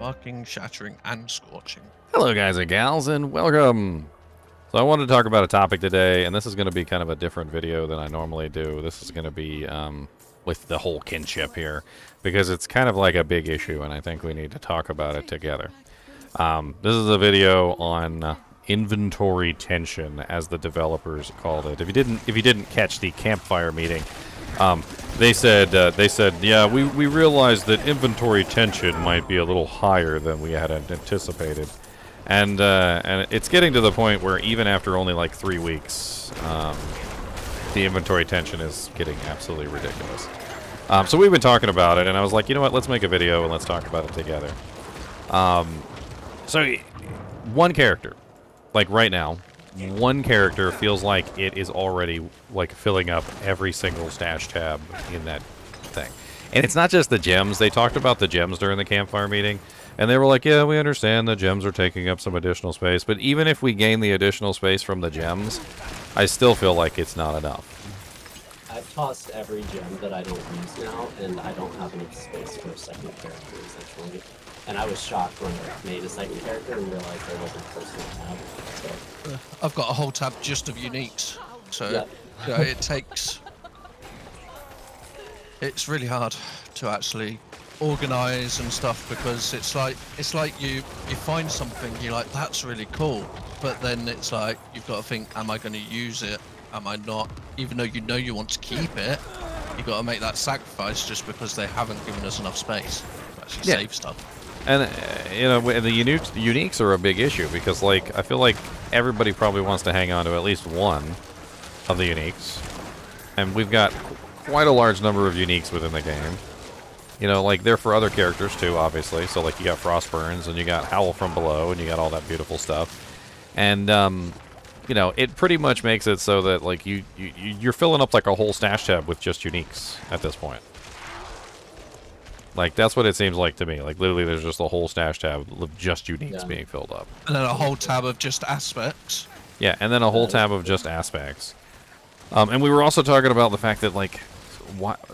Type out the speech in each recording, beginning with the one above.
sparking, shattering, and scorching. Hello, guys and gals, and welcome. So I wanted to talk about a topic today, and this is going to be kind of a different video than I normally do. This is going to be with the whole kinship here, because it's kind of like a big issue, and I think we need to talk about it together. This is a video on inventory tension, as the developers called it. If you didn't catch the campfire meeting, they said, yeah, we realized that inventory tension might be a little higher than we had anticipated. And it's getting to the point where even after only like 3 weeks, the inventory tension is getting absolutely ridiculous. So we've been talking about it, and I was like, you know what, let's make a video and let's talk about it together. So one character, like right now, one character feels like it is already like filling up every single stash tab in that thing. And it's not just the gems. They talked about the gems during the campfire meeting. And they were like, yeah, we understand the gems are taking up some additional space, but even if we gain the additional space from the gems, I still feel like it's not enough. I've tossed every gem that I don't use now, and I don't have enough space for a second character, essentially. And I was shocked when I made a second character and realized there wasn't a personal tab. So. I've got a whole tab just of uniques, so yeah, it takes... It's really hard to actually organize and stuff, because it's like you find something, you're like, that's really cool, but then it's like you've got to think, am I going to use it, am I not? Even though you want to keep it, you've got to make that sacrifice just because they haven't given us enough space to actually save stuff. And you know, the uniques are a big issue, because like I feel like everybody probably wants to hang on to at least one of the uniques, and we've got quite a large number of uniques within the game. You know, like, they're for other characters, too, obviously. So, like, you got Frostburns, and you got Howl from Below, and you got all that beautiful stuff. And, you know, it pretty much makes it so that, like, you're filling up, like, a whole stash tab with just uniques at this point. Like, that's what it seems like to me. Like, literally, there's just a whole stash tab of just uniques being filled up. And then a whole tab of just aspects. Yeah, and then a whole tab of just aspects. And we were also talking about the fact that, like,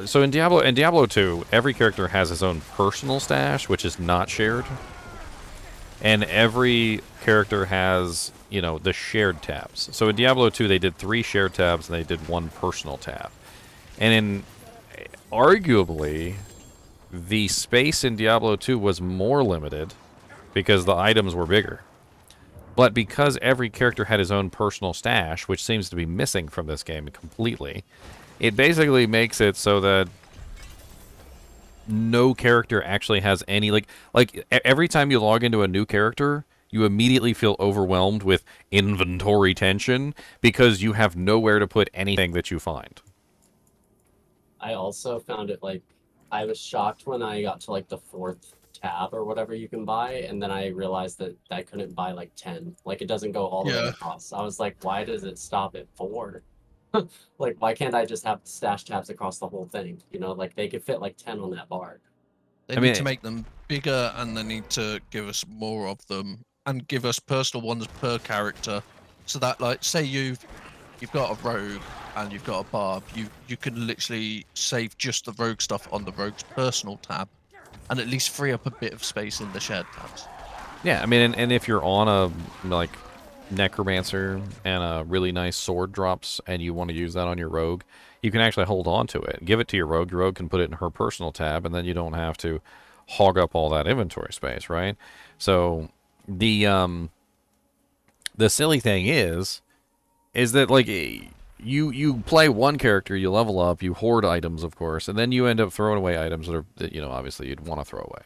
so in Diablo 2, every character has his own personal stash, which is not shared. And every character has, you know, the shared tabs. So in Diablo 2, they did 3 shared tabs, and they did 1 personal tab. And in, arguably, the space in Diablo 2 was more limited because the items were bigger. But because every character had his own personal stash, which seems to be missing from this game completely, it basically makes it so that no character actually has any, like every time you log into a new character, you immediately feel overwhelmed with inventory tension because you have nowhere to put anything that you find. I also found it, like, I was shocked when I got to, like, the 4th tab or whatever you can buy, and then I realized that I couldn't buy, like, 10. Like, it doesn't go all the way across. I was like, why does it stop at 4? Like, why can't I just have stash tabs across the whole thing? You know, like, they could fit, like, 10 on that bar. They need to make them bigger, and they need to give us more of them, and give us personal ones per character, so that, like, say you've got a rogue and you've got a barb, you can literally save just the rogue stuff on the rogue's personal tab, and at least free up a bit of space in the shared tabs. Yeah, I mean, and if you're on a, like, necromancer and a really nice sword drops and you want to use that on your rogue, you can actually hold on to it, give it to your rogue can put it in her personal tab, and then you don't have to hog up all that inventory space, right? So the silly thing is that, like, you play one character, you level up, you hoard items, of course, and then you end up throwing away items that you know, obviously you'd want to throw away.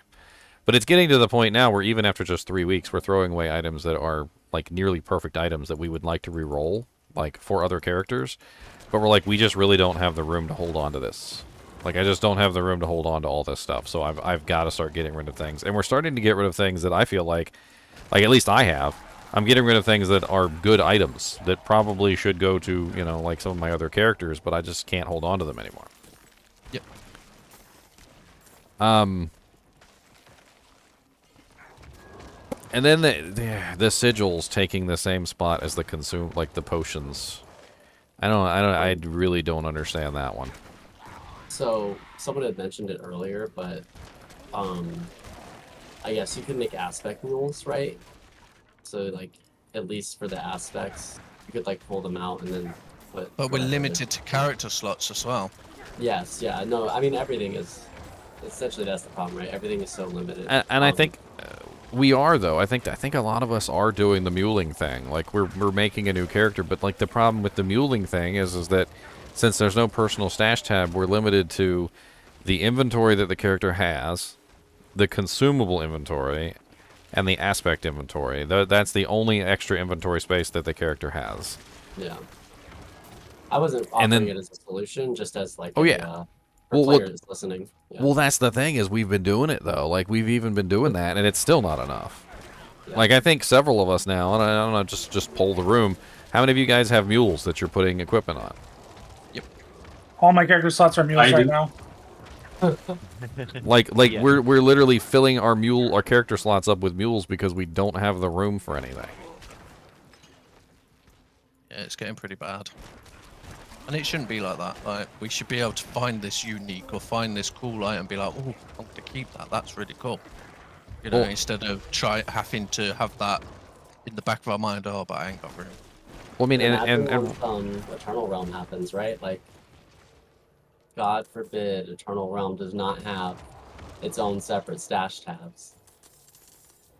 But it's getting to the point now where even after just 3 weeks, we're throwing away items that are like nearly perfect items that we would like to re-roll, like for other characters. But we're like, we just really don't have the room to hold on to this. Like, I just don't have the room to hold on to all this stuff. So I've got to start getting rid of things. And we're starting to get rid of things that I feel like at least I have. I'm getting rid of things that are good items that probably should go to, you know, like some of my other characters, but I just can't hold on to them anymore. Yep. And then the sigils taking the same spot as the the potions. I really don't understand that one. So someone had mentioned it earlier, but I guess you could make aspect mules, right? So like, at least for the aspects, you could like pull them out and then put. But we're whatever. limited to character slots as well. Yes, yeah, no, I mean everything is. Essentially, that's the problem, right? Everything is so limited. And I think we are, though. I think a lot of us are doing the muling thing. Like we're making a new character, but like the problem with the muling thing is that since there's no personal stash tab, we're limited to the inventory that the character has, the consumable inventory, and the aspect inventory. That's the only extra inventory space that the character has. Yeah. I wasn't offering it as a solution, just as like for players listening. Yeah. Well, that's the thing is we've been doing it though. Like we've even been doing that, and it's still not enough. Yeah. Like I think several of us now, and I don't know, just poll the room. How many of you guys have mules that you're putting equipment on? Yep. All my character slots are mules right now. like yeah. we're literally filling our character slots up with mules because we don't have the room for anything. Yeah, it's getting pretty bad. And it shouldn't be like that. Like, we should be able to find this unique or find this cool item and be like, oh, I want to keep that. That's really cool. You know, instead of having to have that in the back of our mind, oh, but I ain't got room. Well, I mean, and Eternal Realm happens, right? Like, God forbid Eternal Realm does not have its own separate stash tabs.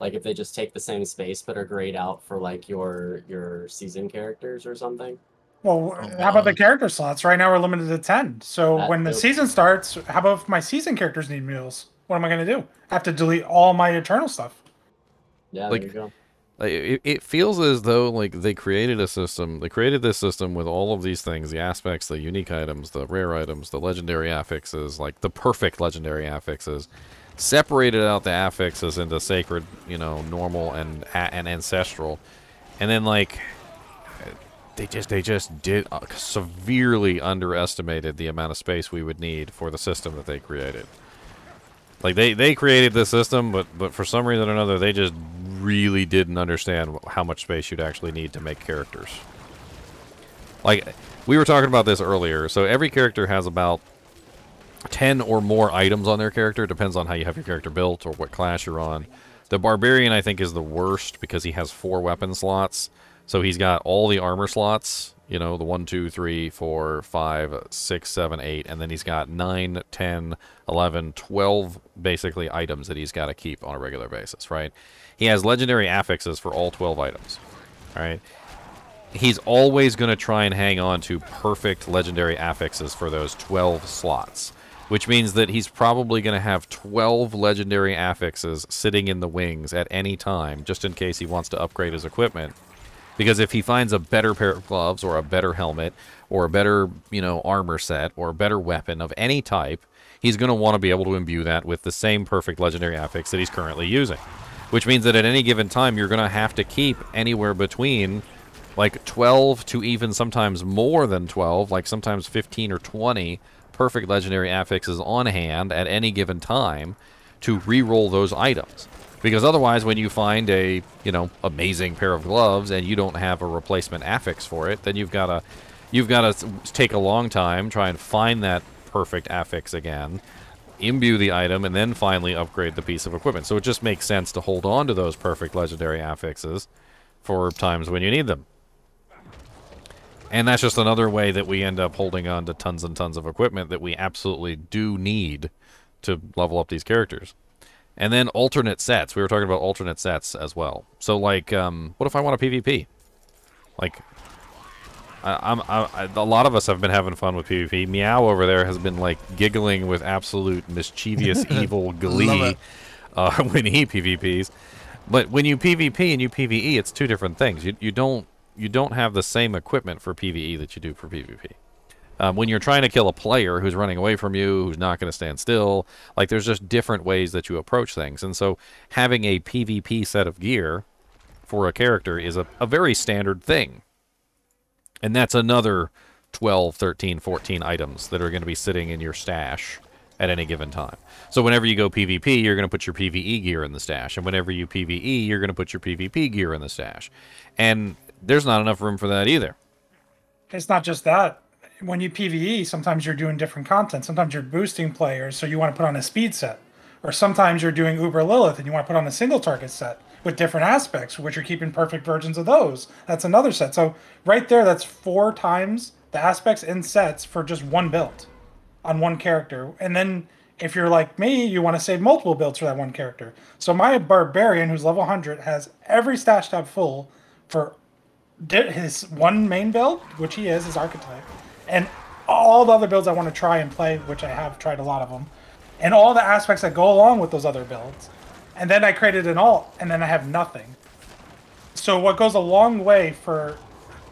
Like, if they just take the same space but are grayed out for, like, your season characters or something. Well, how about the character slots? Right now we're limited to 10. So when the season starts, how about if my season characters need mules? What am I going to do? I have to delete all my Eternal stuff. Yeah, there you go. It feels as though like they created a system. They created this system with all of these things: the aspects, the unique items, the rare items, the legendary affixes, like the perfect legendary affixes. Separated out the affixes into sacred, you know, normal and ancestral, and then like. They just did severely underestimated the amount of space we would need for the system that they created. Like they created this system, but for some reason or another, they just really didn't understand how much space you'd actually need to make characters. Like we were talking about this earlier, so every character has about 10 or more items on their character. It depends on how you have your character built or what class you're on. The Barbarian, I think, is the worst because he has 4 weapon slots. So he's got all the armor slots, you know, the 1, 2, 3, 4, 5, 6, 7, 8, and then he's got 9, 10, 11, 12 basically items that he's got to keep on a regular basis, right? He has legendary affixes for all 12 items, right? He's always going to try and hang on to perfect legendary affixes for those 12 slots, which means that he's probably going to have 12 legendary affixes sitting in the wings at any time, just in case he wants to upgrade his equipment. Because if he finds a better pair of gloves or a better helmet or a better, you know, armor set or a better weapon of any type, he's going to want to be able to imbue that with the same perfect legendary affix that he's currently using. Which means that at any given time, you're going to have to keep anywhere between like 12 to even sometimes more than 12, like sometimes 15 or 20 perfect legendary affixes on hand at any given time to re-roll those items. Because otherwise, when you find a, you know, amazing pair of gloves and you don't have a replacement affix for it, then you've got to take a long time, try and find that perfect affix again, imbue the item, and then finally upgrade the piece of equipment. So it just makes sense to hold on to those perfect legendary affixes for times when you need them. And that's just another way that we end up holding on to tons and tons of equipment that we absolutely do need to level up these characters. And then alternate sets. We were talking about alternate sets as well. So, like, what if I want a PvP? Like, a lot of us have been having fun with PvP. Meow over there has been, like, giggling with absolute mischievous, evil glee when he PvPs. But when you PvP and you PvE, it's two different things. You don't have the same equipment for PvE that you do for PvP. When you're trying to kill a player who's running away from you, who's not going to stand still, like there's just different ways that you approach things. And so having a PvP set of gear for a character is a very standard thing. And that's another 12, 13, 14 items that are going to be sitting in your stash at any given time. So whenever you go PvP, you're going to put your PvE gear in the stash. And whenever you PvE, you're going to put your PvP gear in the stash. And there's not enough room for that either. It's not just that. When you PvE, sometimes you're doing different content. Sometimes you're boosting players, so you want to put on a speed set. Or sometimes you're doing Uber Lilith and you want to put on a single target set with different aspects, which you're keeping perfect versions of those. That's another set. So right there, that's 4 times the aspects in sets for just one build on one character. And then if you're like me, you want to save multiple builds for that one character. So my Barbarian, who's level 100, has every stash tab full for his one main build, which he is, his archetype, and all the other builds I want to try and play, which I have tried a lot of them, and all the aspects that go along with those other builds. And then I created an alt, and then I have nothing. So what goes a long way for,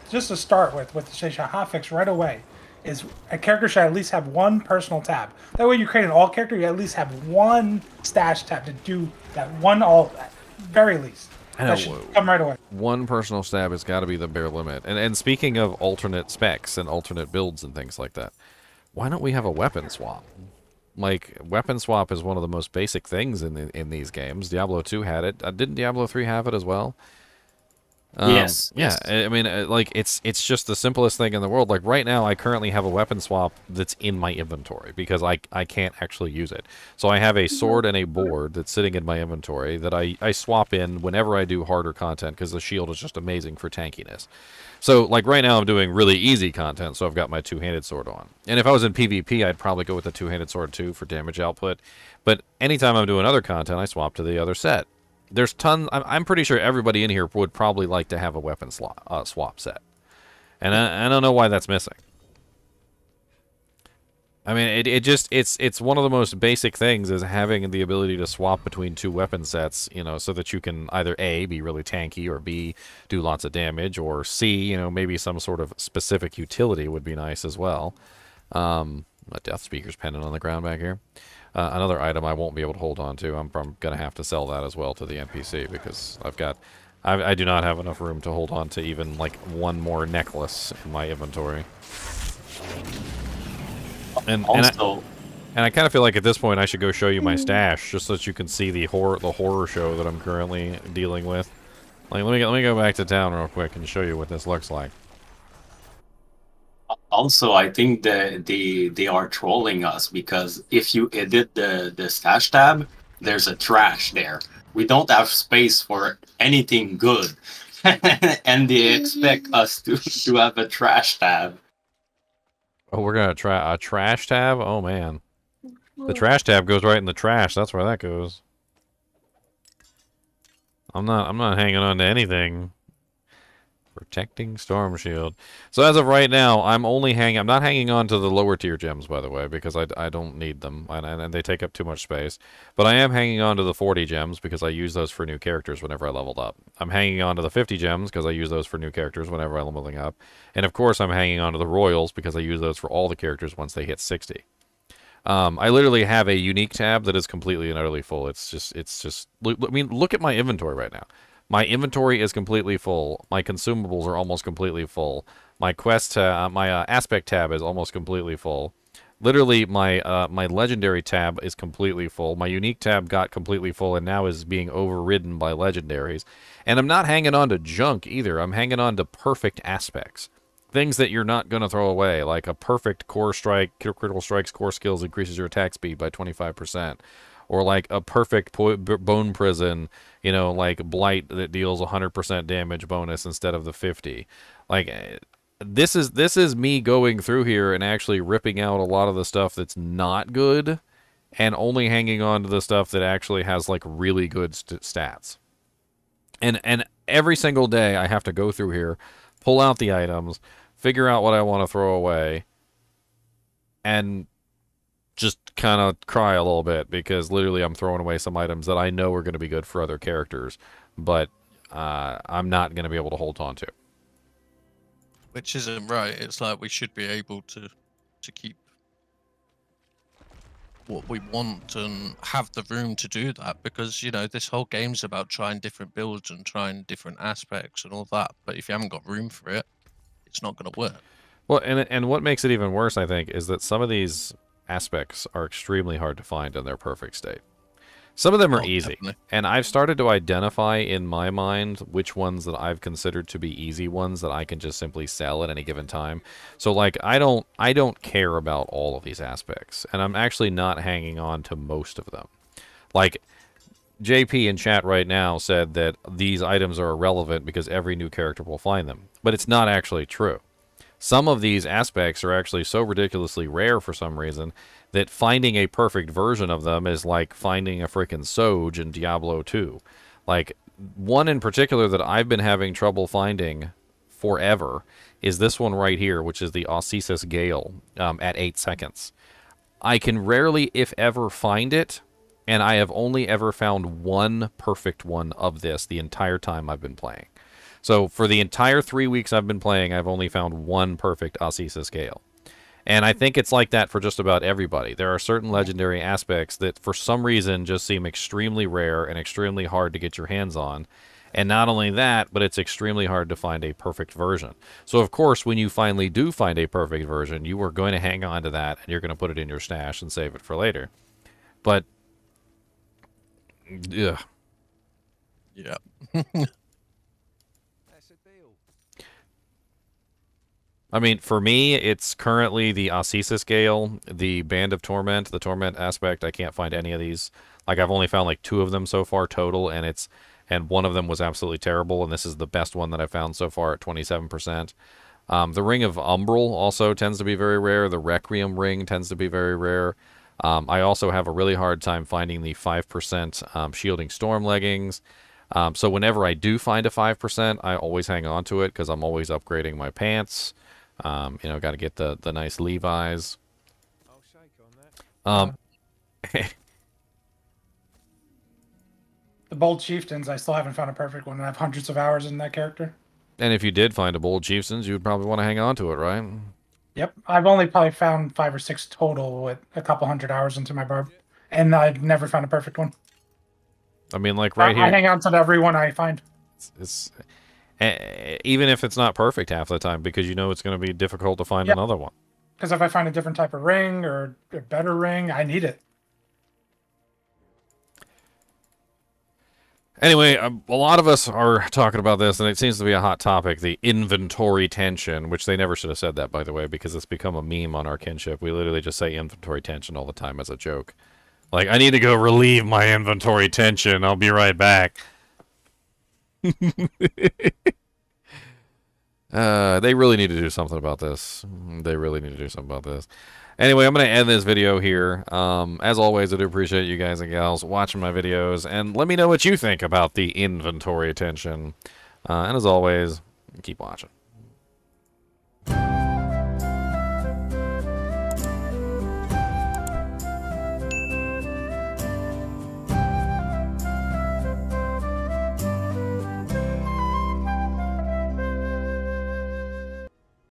just to start with the hotfix right away, is a character should at least have one personal tab. That way you create an alt character, you at least have one stash tab to do that one alt, at very least. That should come right away. One personal stab has got to be the bare limit. And speaking of alternate specs and alternate builds and things like that, why don't we have a weapon swap? Like, weapon swap is one of the most basic things in these games. Diablo 2 had it. Didn't Diablo 3 have it as well? Yes. Yeah, I mean, like, it's just the simplest thing in the world. Like, right now, I currently have a weapon swap that's in my inventory because I can't actually use it. So I have a sword and a board that's sitting in my inventory that I swap in whenever I do harder content because the shield is just amazing for tankiness. So, like, right now I'm doing really easy content, so I've got my two-handed sword on. And if I was in PvP, I'd probably go with the two-handed sword, too, for damage output. But anytime I'm doing other content, I swap to the other set. There's tons. I'm pretty sure everybody in here would probably like to have a weapon swap set, and I don't know why that's missing. I mean, it's one of the most basic things is having the ability to swap between 2 weapon sets, you know, so that you can either A, be really tanky, or B, do lots of damage, or C, you know, maybe some sort of specific utility would be nice as well. A death speaker's pendant on the ground back here. Another item I won't be able to hold on to. I'm going to have to sell that as well to the NPC because I do not have enough room to hold on to even like one more necklace in my inventory. And I kind of feel like at this point I should go show you my stash just so that you can see the horror show that I'm currently dealing with. Like, let me go back to town real quick and show you what this looks like. Also, I think that they are trolling us because if you edit the stash tab, there's a trash there. We don't have space for anything good, and they expect us to have a trash tab. Oh, we're gonna try a trash tab? Oh man, the trash tab goes right in the trash. That's where that goes. I'm not hanging on to anything. Protecting Storm Shield. So as of right now, I'm not hanging on to the lower tier gems, by the way, because I don't need them, and they take up too much space. But I am hanging on to the 40 gems because I use those for new characters whenever I leveled up. I'm hanging on to the 50 gems because I use those for new characters whenever I'm leveling up. And of course, I'm hanging on to the Royals because I use those for all the characters once they hit 60. I literally have a unique tab that is completely and utterly full. It's just, I mean, look at my inventory right now. My inventory is completely full. My consumables are almost completely full. My quest, my aspect tab is almost completely full. Literally, my legendary tab is completely full. My unique tab got completely full and now is being overridden by legendaries. And I'm not hanging on to junk either. I'm hanging on to perfect aspects. Things that you're not going to throw away, like a perfect core strike, critical strikes, core skills increases your attack speed by 25%. Or like a perfect bone prison, you know, like blight that deals 100% damage bonus instead of the 50. Like, this is me going through here and actually ripping out a lot of the stuff that's not good and only hanging on to the stuff that actually has like really good stats. And every single day I have to go through here, pull out the items, figure out what I want to throw away, and just kind of cry a little bit because literally I'm throwing away some items that I know are going to be good for other characters, but I'm not going to be able to hold on to. Which isn't right. It's like we should be able to keep what we want and have the room to do that because, you know, this whole game's about trying different builds and trying different aspects and all that. But if you haven't got room for it, it's not going to work. Well, and what makes it even worse, I think, is that some of these aspects are extremely hard to find in their perfect state. Some of them are easy, definitely. And I've started to identify in my mind which ones that I've considered to be easy ones that I can just simply sell at any given time. So like I don't care about all of these aspects, and I'm actually not hanging on to most of them. Like, JP in chat right now said that these items are irrelevant because every new character will find them. But it's not actually true. Some of these aspects are actually so ridiculously rare for some reason that finding a perfect version of them is like finding a freaking Soj in Diablo 2. Like, one in particular that I've been having trouble finding forever is this one right here, which is the Osseous Gale at 8 seconds. I can rarely, if ever, find it, and I have only ever found one perfect one of this the entire time I've been playing. So for the entire 3 weeks I've been playing, I've only found one perfect Osseous Gale. And I think it's like that for just about everybody. There are certain legendary aspects that for some reason just seem extremely rare and extremely hard to get your hands on. And not only that, but it's extremely hard to find a perfect version. So of course, when you finally do find a perfect version, you are going to hang on to that and you're going to put it in your stash and save it for later. But, ugh. Yeah. I mean, for me, it's currently the Osseous Gale, the Band of Torment, the Torment aspect. I can't find any of these. Like, I've only found like 2 of them so far total, and one of them was absolutely terrible, and this is the best one that I've found so far at 27%. The Ring of Umbral also tends to be very rare. The Requiem Ring tends to be very rare. I also have a really hard time finding the 5% Shielding Storm leggings. So whenever I do find a 5%, I always hang on to it because I'm always upgrading my pants. You know, got to get the nice Levi's. I'll shake on that. The Bold Chieftains, I still haven't found a perfect one, and I have hundreds of hours in that character. And if you did find a Bold Chieftains, you would probably want to hang on to it, right? Yep. I've only probably found 5 or 6 total with a couple hundred hours into my barb. And I've never found a perfect one. I mean, like right here. I hang on to every one I find. Even if it's not perfect half the time, because you know it's going to be difficult to find another one. Because if I find a different type of ring or a better ring, I need it. Anyway, a lot of us are talking about this, and it seems to be a hot topic, the inventory tension, which they never should have said that, by the way, because it's become a meme on our kinship. We literally just say inventory tension all the time as a joke. Like, I need to go relieve my inventory tension. I'll be right back. They really need to do something about this. They really need to do something about this. Anyway, I'm going to end this video here. As always, I do appreciate you guys and gals watching my videos, and let me know what you think about the inventory tension. And as always, keep watching.